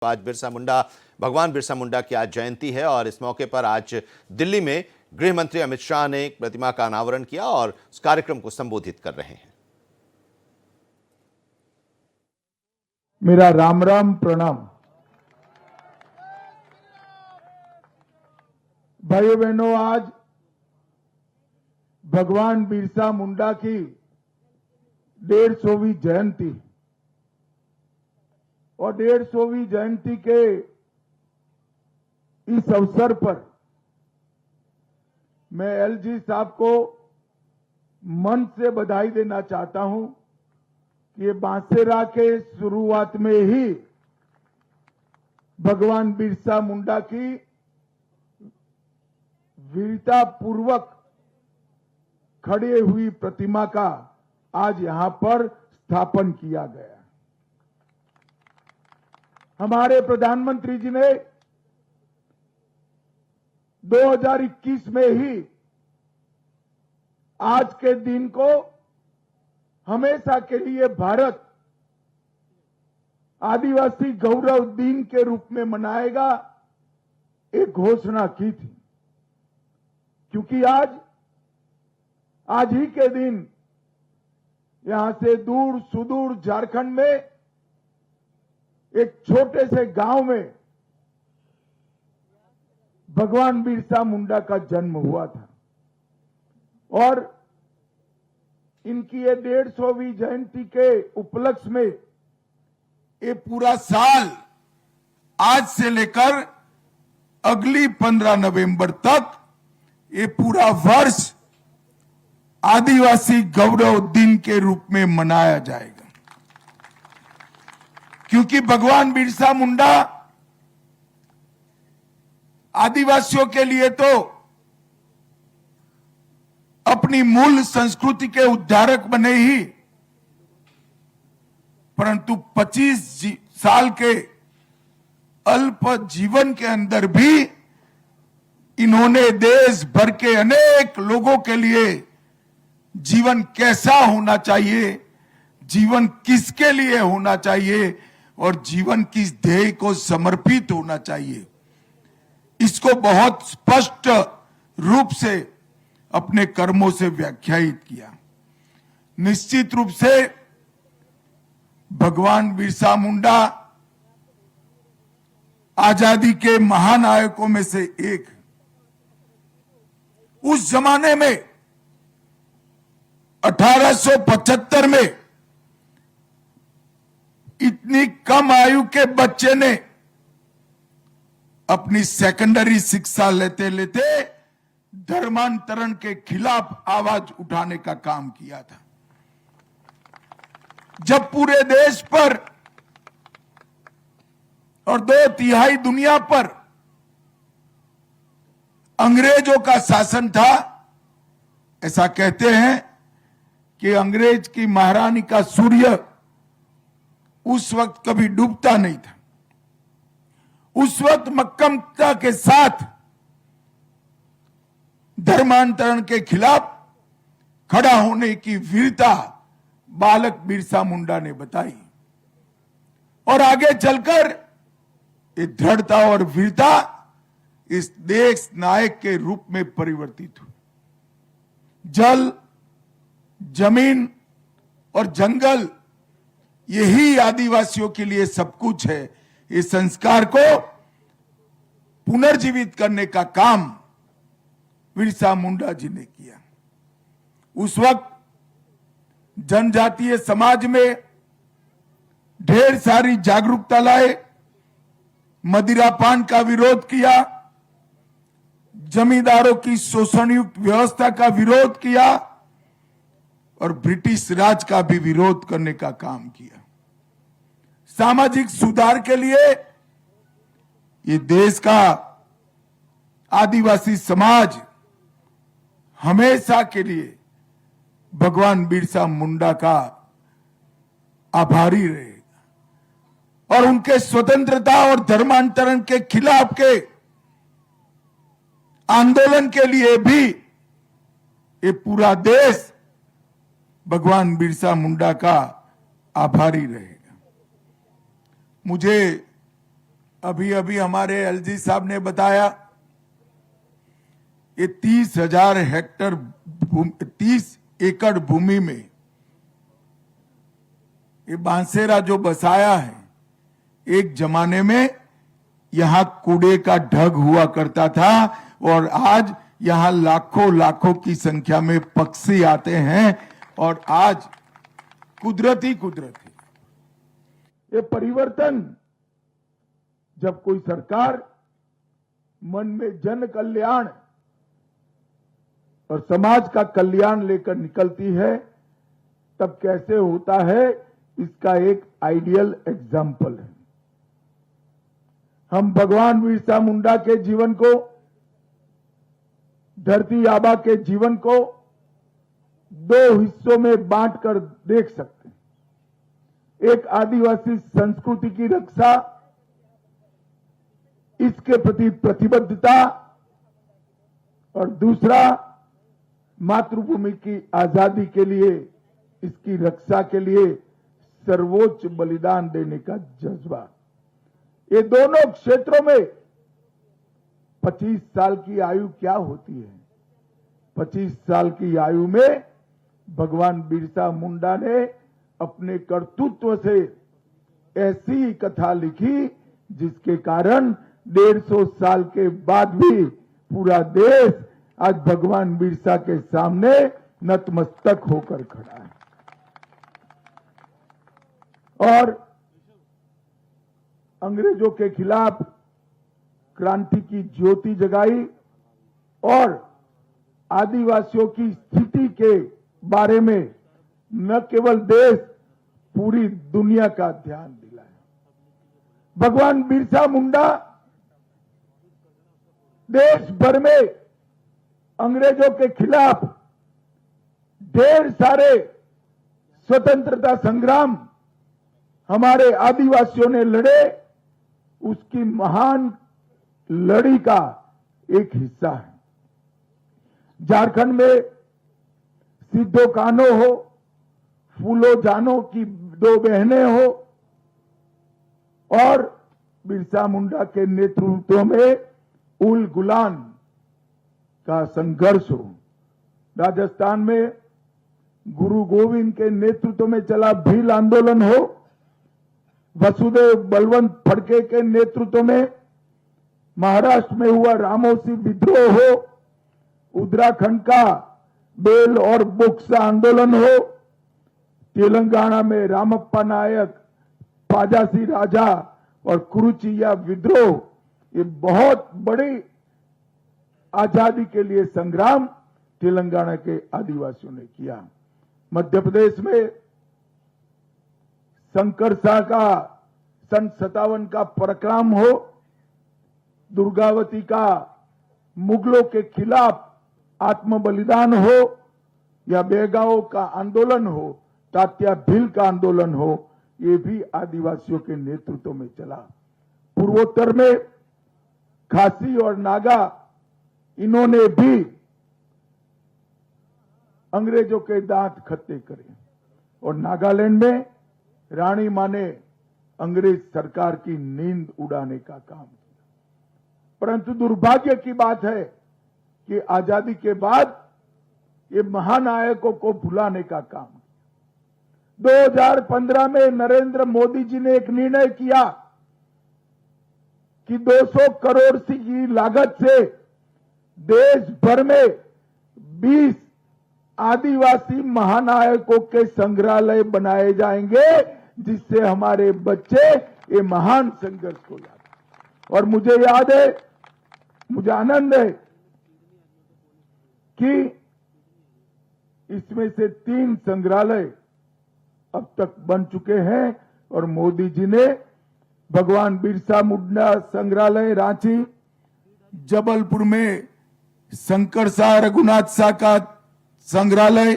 आज भगवान बिरसा मुंडा की आज जयंती है और इस मौके पर आज दिल्ली में गृह मंत्री अमित शाह ने एक प्रतिमा का अनावरण किया और उस कार्यक्रम को संबोधित कर रहे हैं। मेरा राम राम प्रणाम। भाइयों बहनों, आज भगवान बिरसा मुंडा की 150वीं जयंती और 150वीं जयंती के इस अवसर पर मैं एलजी साहब को मन से बधाई देना चाहता हूं कि ये बांसेरा के शुरुआत में ही भगवान बिरसा मुंडा की वीरता पूर्वक खड़े हुई प्रतिमा का आज यहां पर स्थापन किया गया। हमारे प्रधानमंत्री जी ने 2021 में ही आज के दिन को हमेशा के लिए भारत आदिवासी गौरव दिन के रूप में मनाएगा, एक घोषणा की थी। क्योंकि आज ही के दिन यहां से दूर सुदूर झारखंड में एक छोटे से गांव में भगवान बिरसा मुंडा का जन्म हुआ था और इनकी ये 150वीं जयंती के उपलक्ष्य में ये पूरा साल आज से लेकर अगली 15 नवंबर तक ये पूरा वर्ष आदिवासी गौरव दिन के रूप में मनाया जाएगा। क्योंकि भगवान बिरसा मुंडा आदिवासियों के लिए तो अपनी मूल संस्कृति के उद्धारक बने ही, परंतु 25 साल के अल्प जीवन के अंदर भी इन्होंने देश भर के अनेक लोगों के लिए जीवन कैसा होना चाहिए, जीवन किसके लिए होना चाहिए और जीवन किस ध्येय को समर्पित होना चाहिए, इसको बहुत स्पष्ट रूप से अपने कर्मों से व्याख्यायित किया। निश्चित रूप से भगवान बिरसा मुंडा आजादी के महानायकों में से एक। उस जमाने में 1875 में इतनी कम आयु के बच्चे ने अपनी सेकेंडरी शिक्षा लेते लेते धर्मांतरण के खिलाफ आवाज उठाने का काम किया था। जब पूरे देश पर और 2/3 दुनिया पर अंग्रेजों का शासन था, ऐसा कहते हैं कि अंग्रेज की महारानी का सूर्य उस वक्त कभी डूबता नहीं था। उस वक्त मक्कमता के साथ धर्मांतरण के खिलाफ खड़ा होने की वीरता बालक बिरसा मुंडा ने बताई और आगे चलकर ये दृढ़ता और वीरता इस देश नायक के रूप में परिवर्तित हुई। जल, जमीन और जंगल, यही आदिवासियों के लिए सब कुछ है। इस संस्कार को पुनर्जीवित करने का काम बिरसा मुंडा जी ने किया। उस वक्त जनजातीय समाज में ढेर सारी जागरूकता लाए, मदिरापान का विरोध किया, जमींदारों की शोषणयुक्त व्यवस्था का विरोध किया और ब्रिटिश राज का भी विरोध करने का काम किया। सामाजिक सुधार के लिए ये देश का आदिवासी समाज हमेशा के लिए भगवान बिरसा मुंडा का आभारी रहेगा और उनके स्वतंत्रता और धर्मांतरण के खिलाफ के आंदोलन के लिए भी ये पूरा देश भगवान बिरसा मुंडा का आभारी रहेगा। मुझे अभी अभी हमारे एलजी साहब ने बताया ये 30,000 हेक्टर 30 एकड़ भूमि में ये बांसेरा जो बसाया है, एक जमाने में यहां कूड़े का ढग हुआ करता था और आज यहां लाखों लाखों की संख्या में पक्षी आते हैं और आज कुदरती ये परिवर्तन जब कोई सरकार मन में जन कल्याण और समाज का कल्याण लेकर निकलती है तब कैसे होता है, इसका एक आइडियल एग्जाम्पल है। हम भगवान बिरसा मुंडा के जीवन को, धरती आबा के जीवन को दो हिस्सों में बांटकर देख सकते हैं। एक आदिवासी संस्कृति की रक्षा, इसके प्रति प्रतिबद्धता, और दूसरा मातृभूमि की आजादी के लिए, इसकी रक्षा के लिए सर्वोच्च बलिदान देने का जज्बा। ये दोनों क्षेत्रों में 25 साल की आयु क्या होती है? 25 साल की आयु में भगवान बिरसा मुंडा ने अपने कर्तृत्व से ऐसी कथा लिखी जिसके कारण 150 साल के बाद भी पूरा देश आज भगवान बिरसा के सामने नतमस्तक होकर खड़ा है। और अंग्रेजों के खिलाफ क्रांति की ज्योति जगाई और आदिवासियों की स्थिति के बारे में न केवल देश, पूरी दुनिया का ध्यान दिलाया। भगवान बिरसा मुंडा देश भर में अंग्रेजों के खिलाफ ढेर सारे स्वतंत्रता संग्राम हमारे आदिवासियों ने लड़े, उसकी महान लड़ी का एक हिस्सा है। झारखंड में सिद्धो कान्हो हो, फूलो जानो की दो बहनें हो और बिरसा मुंडा के नेतृत्व में उल गुलान का संघर्ष हो, राजस्थान में गुरु गोविंद के नेतृत्व में चला भील आंदोलन हो, वसुदेव बलवंत फड़के के नेतृत्व में महाराष्ट्र में हुआ रामोसी विद्रोह हो, उत्तराखंड का बेल और बुक्सा आंदोलन हो, तेलंगाना में रामप्पा नायक, पाजासी राजा और कुरुचिया विद्रोह, ये बहुत बड़ी आजादी के लिए संग्राम तेलंगाना के आदिवासियों ने किया। मध्य प्रदेश में शंकरसा का सन 57 का पराक्रम हो, दुर्गावती का मुगलों के खिलाफ आत्म बलिदान हो, या बेगांव का आंदोलन हो, तात्या भील का आंदोलन हो, ये भी आदिवासियों के नेतृत्व में चला। पूर्वोत्तर में खासी और नागा, इन्होंने भी अंग्रेजों के दांत खट्टे करे और नागालैंड में रानी मां ने अंग्रेज सरकार की नींद उड़ाने का काम किया। परंतु दुर्भाग्य की बात है कि आजादी के बाद ये महानायकों को भुलाने का काम किया। 2015 में नरेंद्र मोदी जी ने एक निर्णय किया कि 200 करोड़ की लागत से देश भर में 20 आदिवासी महानायकों के संग्रहालय बनाए जाएंगे, जिससे हमारे बच्चे ये महान संघर्ष को याद। और मुझे याद है, मुझे आनंद है कि इसमें से 3 संग्रहालय अब तक बन चुके हैं और मोदी जी ने भगवान बिरसा मुंडा संग्रहालय रांची, जबलपुर में शंकरसा रघुनाथ सा का संग्रहालय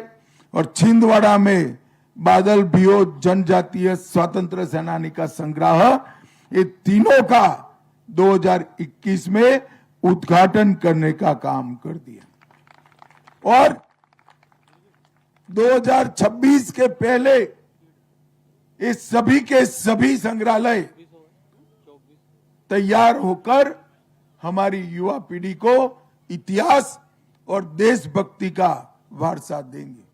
और छिंदवाड़ा में बादल भियो जनजातीय स्वतंत्र सेनानी का संग्रह, ये तीनों का 2021 में उद्घाटन करने का काम कर दिया। और 2026 के पहले ये सभी के सभी संग्रहालय तैयार होकर हमारी युवा पीढ़ी को इतिहास और देशभक्ति का वारसा देंगे।